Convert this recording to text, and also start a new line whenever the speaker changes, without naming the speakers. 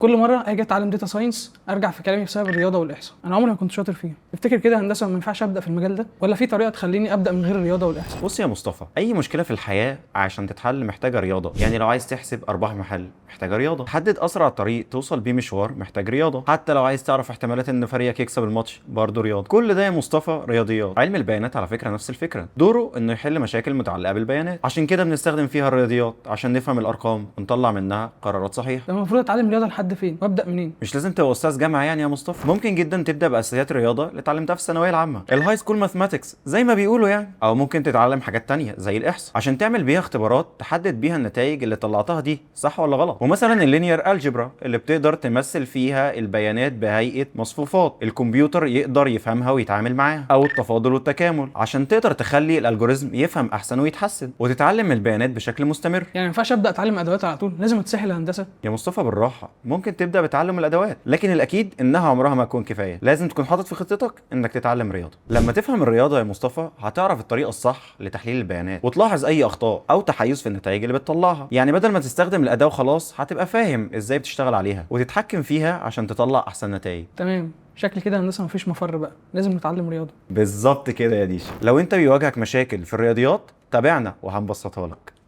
كل مره اجي اتعلم داتا ساينس ارجع في كلامي بسبب الرياضه والاحصاء. انا عمري ما كنت شاطر فيها. تفتكر كده هندسه ما ينفعش ابدا في المجال ده، ولا في طريقه تخليني ابدا من غير الرياضه والاحصاء؟
بص يا مصطفى، اي مشكله في الحياه عشان تتحل محتاجه رياضه. يعني لو عايز تحسب ارباح محل محتاجه رياضه، حدد اسرع طريق توصل بيه مشوار محتاج رياضه، حتى لو عايز تعرف احتمالات ان فريقك يكسب الماتش برضه رياضه. كل ده يا مصطفى رياضيات. علم البيانات على فكره نفس الفكره، دوره انه يحل مشاكل متعلقه بالبيانات، عشان كده بنستخدم فيها الرياضيات عشان نفهم الارقام ونطلع منها قرارات صحيحه.
ده المفروض اتعلم رياضه لحد فين وابدا منين؟
مش لازم تبقى استاذ جامعه يعني يا مصطفى، ممكن جدا تبدا باساسيات الرياضه اللي اتعلمتها في الثانويه العامه، الهاي سكول ماثماتكس زي ما بيقولوا يعني، او ممكن تتعلم حاجات تانية زي الاحصاء عشان تعمل بيها اختبارات تحدد بيها النتائج اللي طلعتها دي صح ولا غلط. ومثلا اللينير الجبرا اللي بتقدر تمثل فيها البيانات بهيئه مصفوفات الكمبيوتر يقدر يفهمها ويتعامل معاها، او التفاضل والتكامل عشان تقدر تخلي الالجوريزم يفهم احسن ويتحسن وتتعلم البيانات بشكل مستمر.
يعني ما ينفعش ابدا اتعلم ادوات على طول، لازم اتسحل هندسه؟
يا مصطفى بالراحه، ممكن تبدا بتعلم الادوات، لكن الاكيد انها عمرها ما تكون كفايه. لازم تكون حاطط في خطتك انك تتعلم رياضه. لما تفهم الرياضه يا مصطفى هتعرف الطريقه الصح لتحليل البيانات وتلاحظ اي اخطاء او تحيز في النتائج اللي بتطلعها. يعني بدل ما تستخدم الاداه وخلاص، هتبقى فاهم ازاي بتشتغل عليها وتتحكم فيها عشان تطلع احسن نتائج.
تمام، شكل كده هندسه مفيش مفر بقى، لازم نتعلم رياضه.
بالظبط كده يا ديشا. لو انت بيواجهك مشاكل في الرياضيات تابعنا وهنبسطها لك.